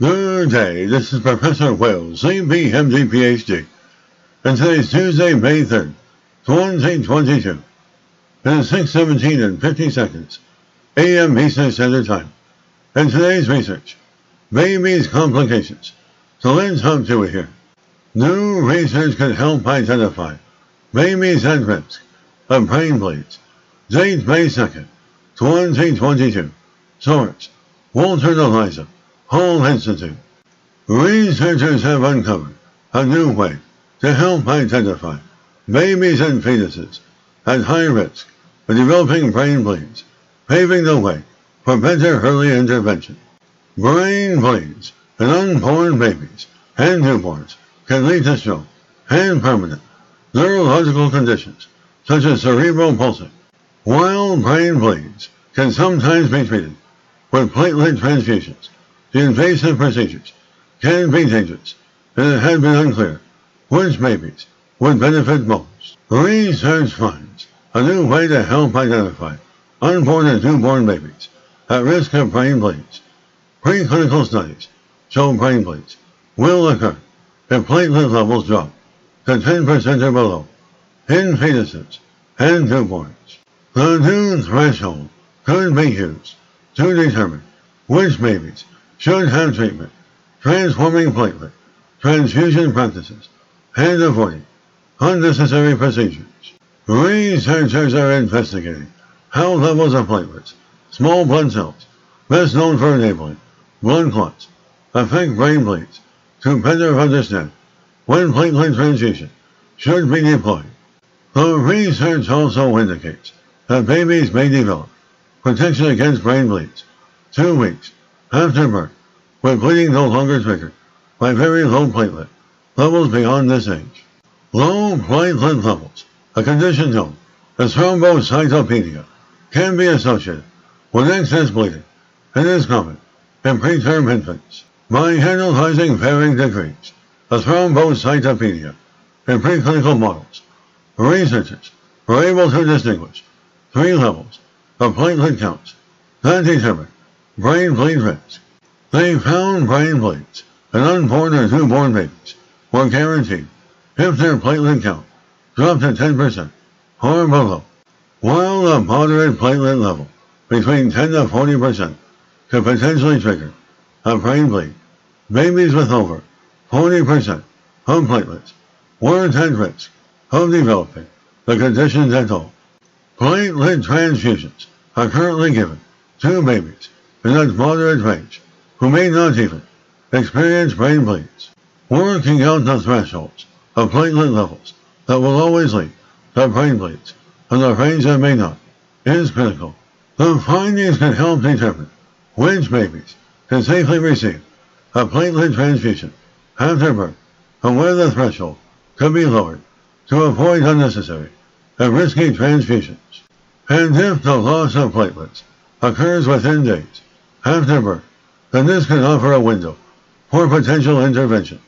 Good day, this is Professor Will, CBMD PhD, and today's Tuesday, May 3rd, 2022. It is 6:17 and 50 seconds, a.m. Eastern Standard Time, and today's research, babies' complications. So let's hop to it here. New research could help identify babies at risk of brain bleeds. Date May 2nd, 2022. Source, Walter and Eliza, Hall Institute. Researchers have uncovered a new way to help identify babies and fetuses at high risk of developing brain bleeds, paving the way for better early intervention. Brain bleeds in unborn babies and newborns can lead to stroke and permanent neurological conditions such as cerebral palsy. While brain bleeds can sometimes be treated with platelet transfusions, the invasive procedures can be dangerous, and it had been unclear which babies would benefit most. Research finds a new way to help identify unborn and newborn babies at risk of brain bleeds. Preclinical studies show brain bleeds will occur if platelet levels drop to 10% or below in fetuses and newborns. The new threshold could be used to determine which babies should have treatment, transforming platelet transfusion practices, and avoiding unnecessary procedures. Researchers are investigating how levels of platelets, small blood cells, best known for enabling blood clots, affect brain bleeds to better understand when platelet transfusion should be deployed. The research also indicates that babies may develop protection against brain bleeds 2 weeks after birth, with bleeding no longer triggered by very low platelet levels beyond this age. Low platelet levels, a condition known as thrombocytopenia, can be associated with excess bleeding and is common in preterm infants. By analyzing varying degrees of thrombocytopenia in preclinical models, researchers were able to distinguish 3 levels of platelet counts that determine brain bleed risk. They found brain bleeds in unborn or newborn babies were guaranteed if their platelet count dropped to 10% or below, while a moderate platelet level between 10 to 40% could potentially trigger a brain bleed. Babies with over 40% of platelets weren't at risk of developing the condition at all. Platelet transfusions are currently given to babies in that moderate range who may not even experience brain bleeds. Working out the thresholds of platelet levels that will always lead to brain bleeds and the range that may not is critical. The findings can help determine which babies can safely receive a platelet transfusion after birth and where the threshold could be lowered to avoid unnecessary and risky transfusions. And if the loss of platelets occurs within days after birth, then this can offer a window for potential intervention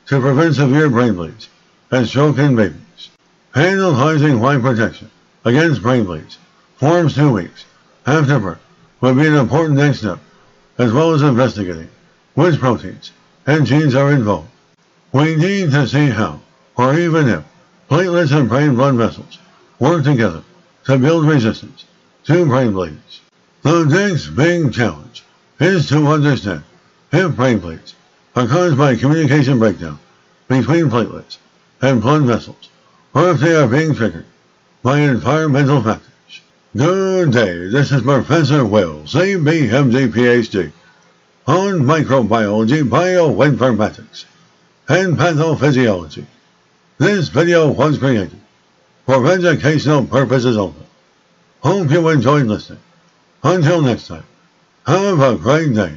to prevent severe brain bleeds and stroke in babies. Analyzing why protection against brain bleeds forms 2 weeks after birth would be an important next step, as well as investigating which proteins and genes are involved. We need to see how, or even if, platelets and brain blood vessels work together to build resistance to brain bleeds. The next big challenge is to understand if brain bleeds are caused by communication breakdown between platelets and blood vessels, or if they are being triggered by environmental factors. Good day, this is Professor Will, CBMD PhD, on microbiology, bioinformatics, and pathophysiology. This video was created for educational purposes only. Hope you enjoyed listening. Until next time, have a great day.